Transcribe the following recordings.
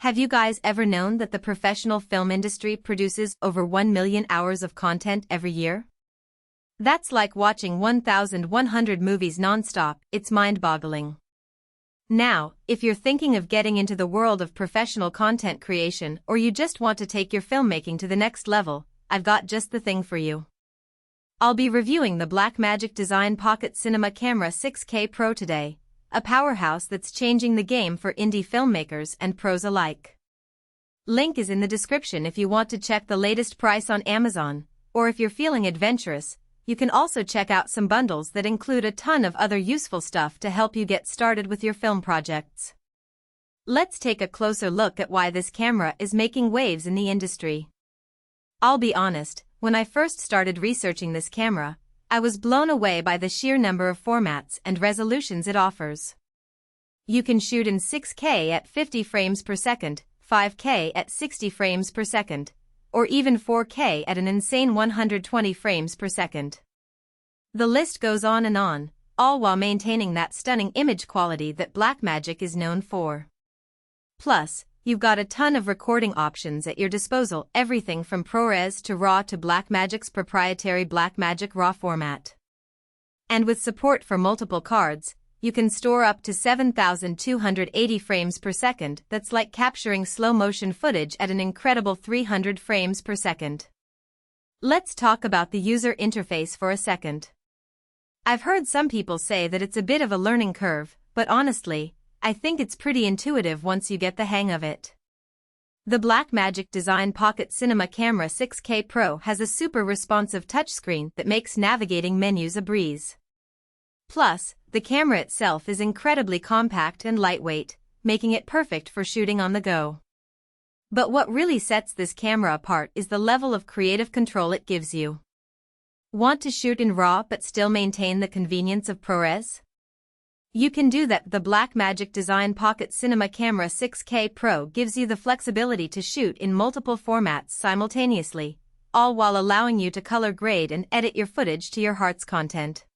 Have you guys ever known that the professional film industry produces over 1 million hours of content every year? That's like watching 1,100 movies non-stop. It's mind-boggling. Now, if you're thinking of getting into the world of professional content creation or you just want to take your filmmaking to the next level, I've got just the thing for you. I'll be reviewing the Blackmagic Design Pocket Cinema Camera 6K Pro today, a powerhouse that's changing the game for indie filmmakers and pros alike. Link is in the description if you want to check the latest price on Amazon, or if you're feeling adventurous, you can also check out some bundles that include a ton of other useful stuff to help you get started with your film projects. Let's take a closer look at why this camera is making waves in the industry. I'll be honest, when I first started researching this camera, I was blown away by the sheer number of formats and resolutions it offers. You can shoot in 6K at 50 frames per second, 5K at 60 frames per second, or even 4K at an insane 120 frames per second. The list goes on, all while maintaining that stunning image quality that Blackmagic is known for. Plus, you've got a ton of recording options at your disposal, everything from ProRes to RAW to Blackmagic's proprietary Blackmagic RAW format. And with support for multiple cards, you can store up to 7,280 frames per second. That's like capturing slow-motion footage at an incredible 300 frames per second. Let's talk about the user interface for a second. I've heard some people say that it's a bit of a learning curve, but honestly, I think it's pretty intuitive once you get the hang of it. The Blackmagic Design Pocket Cinema Camera 6K Pro has a super responsive touchscreen that makes navigating menus a breeze. Plus, the camera itself is incredibly compact and lightweight, making it perfect for shooting on the go. But what really sets this camera apart is the level of creative control it gives you. Want to shoot in RAW but still maintain the convenience of ProRes? You can do that. The Blackmagic Design Pocket Cinema Camera 6K Pro gives you the flexibility to shoot in multiple formats simultaneously, all while allowing you to color grade and edit your footage to your heart's content.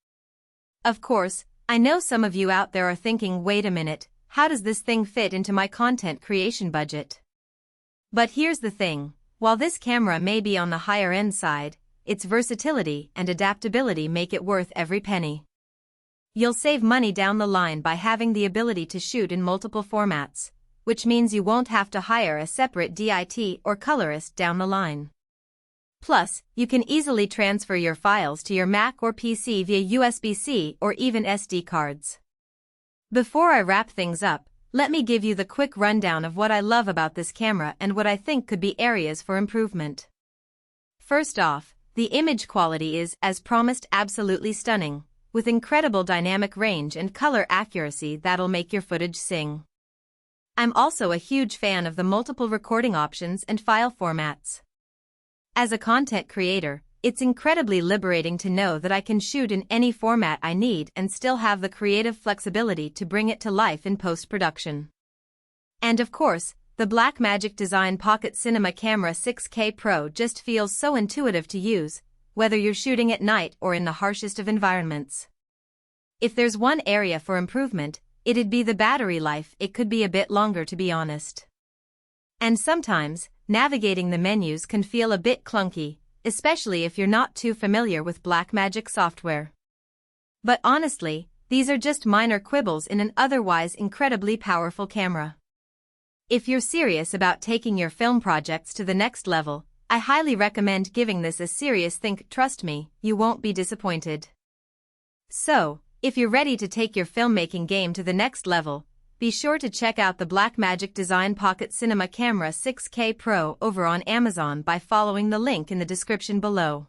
Of course, I know some of you out there are thinking, wait a minute, how does this thing fit into my content creation budget? But here's the thing, while this camera may be on the higher end side, its versatility and adaptability make it worth every penny. You'll save money down the line by having the ability to shoot in multiple formats, which means you won't have to hire a separate DIT or colorist down the line. Plus, you can easily transfer your files to your Mac or PC via USB-C or even SD cards. Before I wrap things up, let me give you the quick rundown of what I love about this camera and what I think could be areas for improvement. First off, the image quality is, as promised, absolutely stunning, with incredible dynamic range and color accuracy that'll make your footage sing. I'm also a huge fan of the multiple recording options and file formats. As a content creator, it's incredibly liberating to know that I can shoot in any format I need and still have the creative flexibility to bring it to life in post-production. And of course, the Blackmagic Design Pocket Cinema Camera 6K Pro just feels so intuitive to use, whether you're shooting at night or in the harshest of environments. If there's one area for improvement, it'd be the battery life. It could be a bit longer, to be honest. And sometimes, navigating the menus can feel a bit clunky, especially if you're not too familiar with Blackmagic software. But honestly, these are just minor quibbles in an otherwise incredibly powerful camera. If you're serious about taking your film projects to the next level, I highly recommend giving this a serious think. Trust me, you won't be disappointed. So, if you're ready to take your filmmaking game to the next level, be sure to check out the Blackmagic Design Pocket Cinema Camera 6K Pro over on Amazon by following the link in the description below.